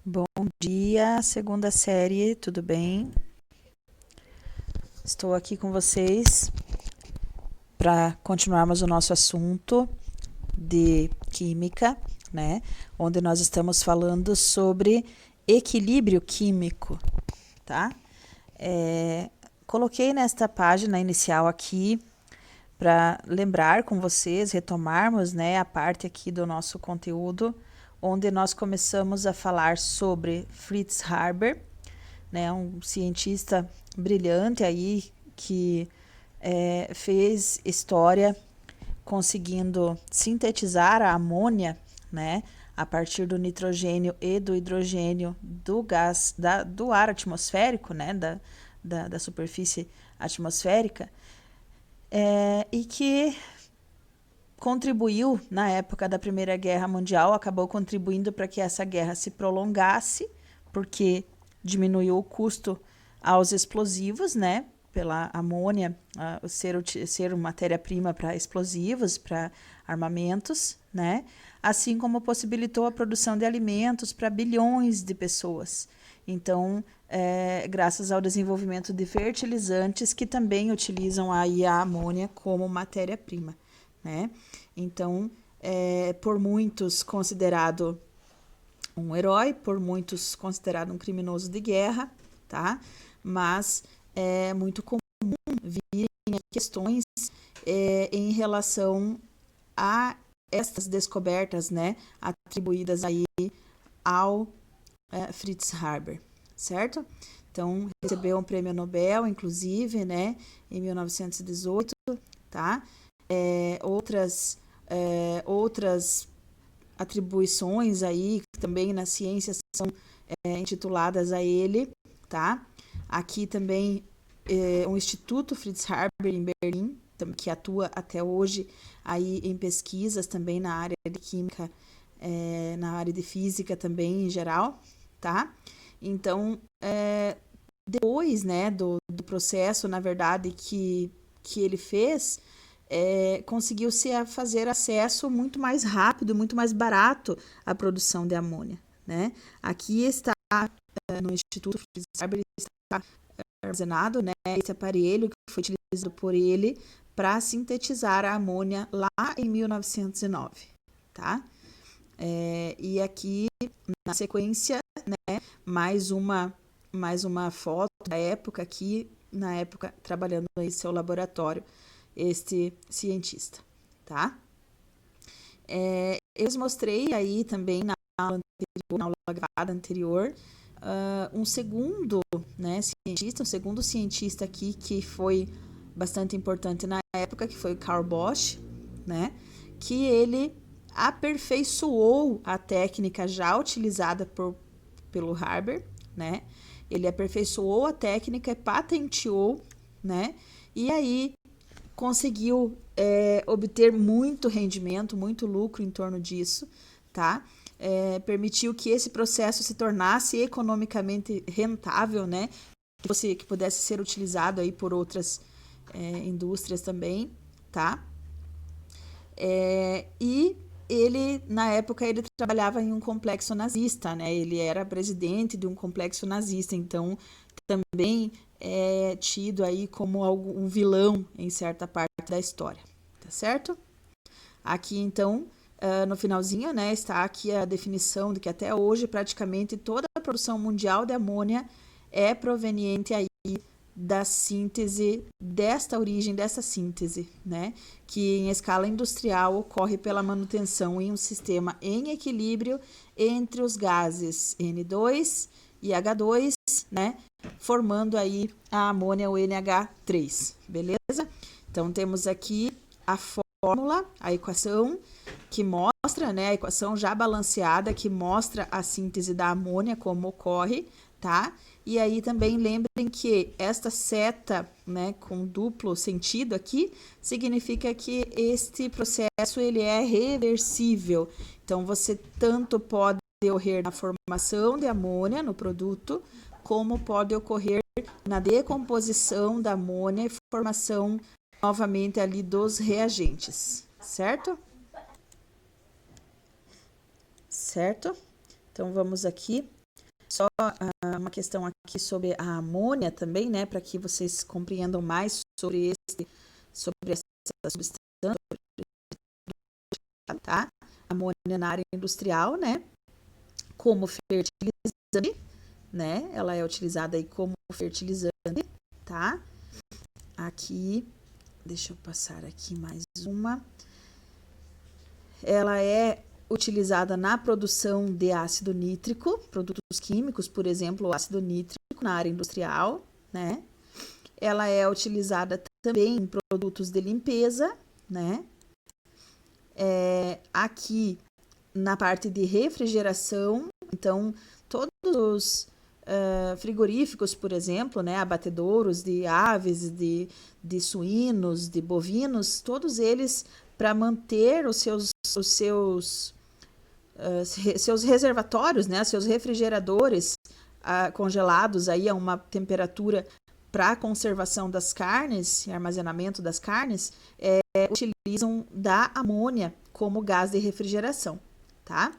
Bom dia, segunda série, tudo bem? Estou aqui com vocês para continuarmos o nosso assunto de química, né? Onde nós estamos falando sobre equilíbrio químico, tá? Coloquei nesta página inicial aqui para lembrar com vocês, retomarmos, né, a parte aqui do nosso conteúdo, onde nós começamos a falar sobre Fritz Haber, né, um cientista brilhante aí que fez história conseguindo sintetizar a amônia, né, a partir do nitrogênio e do hidrogênio do gás, do ar atmosférico, né, da superfície atmosférica, e que contribuiu na época da Primeira Guerra Mundial, acabou contribuindo para que essa guerra se prolongasse, porque diminuiu o custo aos explosivos, né? Pela amônia ser matéria-prima para explosivos, para armamentos, né? Assim como possibilitou a produção de alimentos para bilhões de pessoas. Então, graças ao desenvolvimento de fertilizantes que também utilizam aí a amônia como matéria-prima, né? Então, por muitos considerado um herói, por muitos considerado um criminoso de guerra, tá? Mas é muito comum virem questões em relação a essas descobertas, né, atribuídas aí ao Fritz Haber, certo? Então, recebeu um prêmio Nobel, inclusive, né, em 1918, tá? Outras atribuições aí também na ciência são intituladas a ele, tá? Aqui também o Instituto Fritz Haber em Berlim, que atua até hoje aí em pesquisas também na área de química, na área de física também em geral, tá? Então, depois, né, do processo, na verdade, que ele fez, conseguiu-se fazer acesso muito mais rápido, muito mais barato à produção de amônia, né? Aqui está, no Instituto Fritz Haber, está armazenado, né, esse aparelho que foi utilizado por ele para sintetizar a amônia lá em 1909, tá? E aqui, na sequência, né, mais uma foto da época aqui, na época, trabalhando em seu laboratório, este cientista, tá? Eu mostrei aí também na aula gravada anterior, um segundo, né, cientista, um segundo cientista aqui que foi bastante importante na época, que foi o Carl Bosch, né, que ele aperfeiçoou a técnica já utilizada pelo Haber, né, ele aperfeiçoou a técnica e patenteou, né, e aí conseguiu obter muito rendimento, muito lucro em torno disso, tá? Permitiu que esse processo se tornasse economicamente rentável, né? Que pudesse ser utilizado aí por outras indústrias também, tá? E ele, na época, ele trabalhava em um complexo nazista, né? Ele era presidente de um complexo nazista, então também é tido aí como um vilão em certa parte da história, tá certo? Aqui, então, no finalzinho, né, está aqui a definição de que até hoje praticamente toda a produção mundial de amônia é proveniente aí da síntese, desta origem, dessa síntese, né, que em escala industrial ocorre pela manutenção em um sistema em equilíbrio entre os gases N2 e H2, né, formando aí a amônia, o NH3, beleza? Então, temos aqui a fórmula, a equação que mostra, né, a equação já balanceada que mostra a síntese da amônia, como ocorre, tá? E aí também lembrem que esta seta, né, com duplo sentido aqui, significa que este processo ele é reversível. Então, você tanto pode ocorrer na formação de amônia no produto, como pode ocorrer na decomposição da amônia e formação novamente ali dos reagentes, certo? Certo? Então vamos aqui Só uma questão aqui sobre a amônia também, né, para que vocês compreendam mais sobre essa substância, tá? Amônia na área industrial, né, como fertilizante, né? Ela é utilizada aí como fertilizante, tá? Aqui, deixa eu passar aqui mais uma. Ela é utilizada na produção de ácido nítrico, produtos químicos, por exemplo, o ácido nítrico na área industrial, né? Ela é utilizada também em produtos de limpeza, né? Aqui na parte de refrigeração, então todos os frigoríficos, por exemplo, né, abatedouros de aves, de suínos, de bovinos, todos eles para manter os seus reservatórios, né, seus refrigeradores congelados aí a uma temperatura para conservação das carnes, armazenamento das carnes, utilizam da amônia como gás de refrigeração, tá?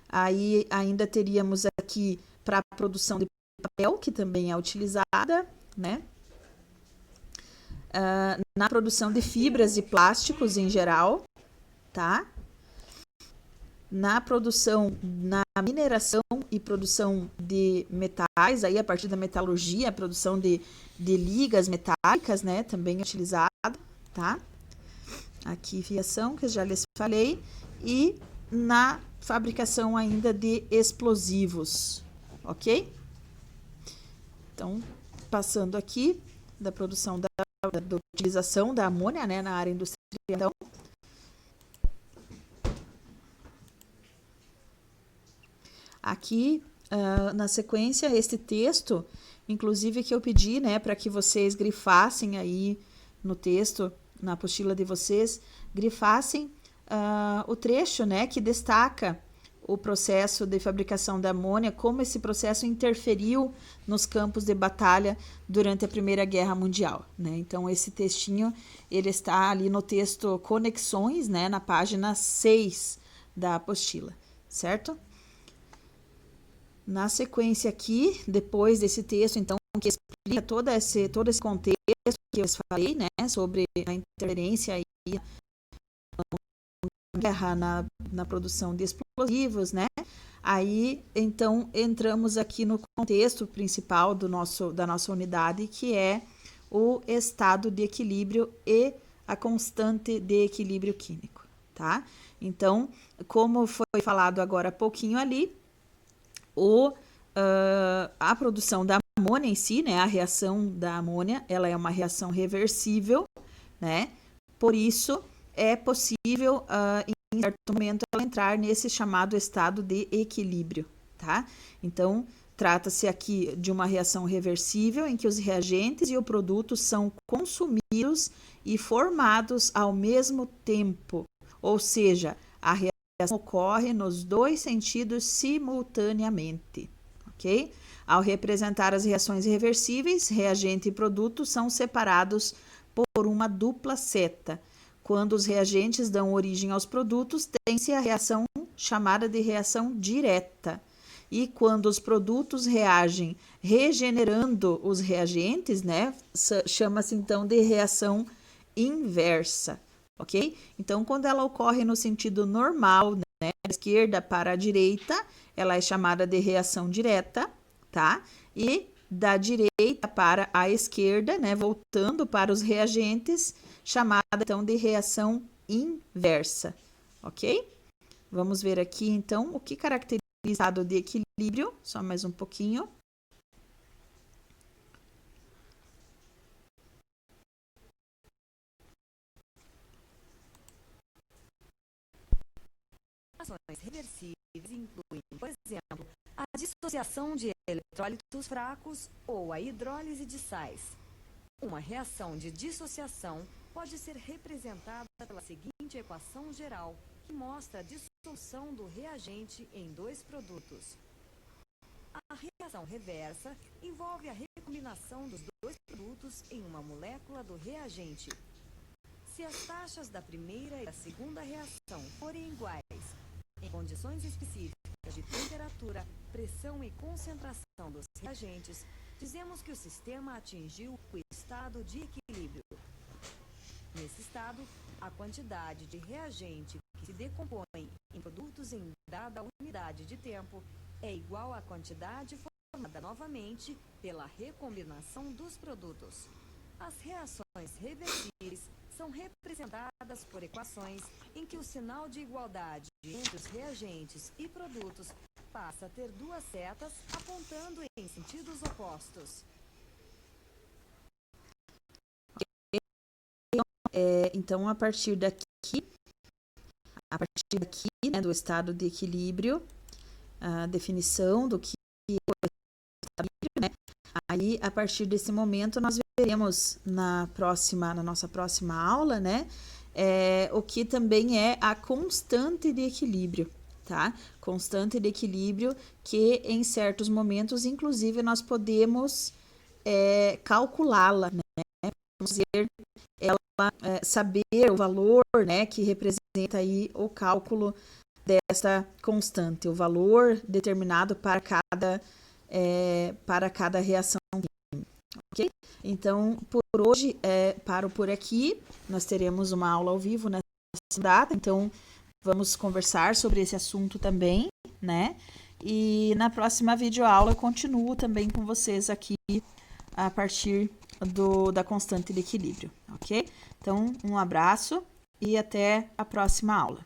Aí ainda teríamos aqui para a produção de papel, que também é utilizada, né? Na produção de fibras e plásticos em geral, tá? Na produção, na mineração e produção de metais, aí a partir da metalurgia, a produção de ligas metálicas, né? Também é utilizada, tá? Aqui, fiação, que eu já lhes falei, e na fabricação ainda de explosivos, ok? Então, passando aqui da produção da utilização da amônia, né, na área industrial. Então, aqui, na sequência, este texto, inclusive que eu pedi, né, para que vocês grifassem aí no texto, na apostila de vocês, grifassem o trecho, né, que destaca o processo de fabricação da amônia, como esse processo interferiu nos campos de batalha durante a Primeira Guerra Mundial, né? Então, esse textinho, ele está ali no texto Conexões, né, na página 6 da apostila, certo? Na sequência aqui, depois desse texto, então, que explica todo esse contexto que eu falei, né, sobre a interferência e guerra na produção de explosivos, né? Aí, então, entramos aqui no contexto principal da nossa unidade, que é o estado de equilíbrio e a constante de equilíbrio químico, tá? Então, como foi falado agora há pouquinho ali, a produção da amônia em si, né? A reação da amônia, ela é uma reação reversível, né? Por isso, é possível, em certo momento, ela entrar nesse chamado estado de equilíbrio, tá? Então, trata-se aqui de uma reação reversível em que os reagentes e o produto são consumidos e formados ao mesmo tempo, ou seja, a reação ocorre nos dois sentidos simultaneamente, ok? Ao representar as reações reversíveis, reagente e produto são separados por uma dupla seta. Quando os reagentes dão origem aos produtos, tem-se a reação chamada de reação direta. E quando os produtos reagem regenerando os reagentes, né, chama-se então de reação inversa, ok? Então, quando ela ocorre no sentido normal, né, da esquerda para a direita, ela é chamada de reação direta, tá? E da direita para a esquerda, né, voltando para os reagentes, chamada então de reação inversa, ok? Vamos ver aqui então o que caracteriza o estado de equilíbrio, só mais um pouquinho. Reações reversíveis incluem, por exemplo, a dissociação de eletrólitos fracos ou a hidrólise de sais. Uma reação de dissociação pode ser representada pela seguinte equação geral, que mostra a dissolução do reagente em dois produtos. A reação reversa envolve a recombinação dos dois produtos em uma molécula do reagente. Se as taxas da primeira e da segunda reação forem iguais, em condições específicas de temperatura, pressão e concentração dos reagentes, dizemos que o sistema atingiu o estado de equilíbrio. Nesse estado, a quantidade de reagente que se decompõe em produtos em dada unidade de tempo é igual à quantidade formada novamente pela recombinação dos produtos. As reações reversíveis são representadas por equações em que o sinal de igualdade entre os reagentes e produtos passa a ter duas setas apontando em sentidos opostos. Então, a partir daqui, né, do estado de equilíbrio, a definição do que é o estado de equilíbrio, né? Aí, a partir desse momento, nós veremos na nossa próxima aula, né, o que também é a constante de equilíbrio, tá? Constante de equilíbrio que, em certos momentos, inclusive, nós podemos calculá-la, né? Vamos dizer, saber o valor, né, que representa aí o cálculo dessa constante, o valor determinado para cada reação química, ok? Então, por hoje, paro por aqui. Nós teremos uma aula ao vivo nessa data, então vamos conversar sobre esse assunto também, né? E na próxima videoaula eu continuo também com vocês aqui a partir da constante de equilíbrio, ok? Então, um abraço e até a próxima aula.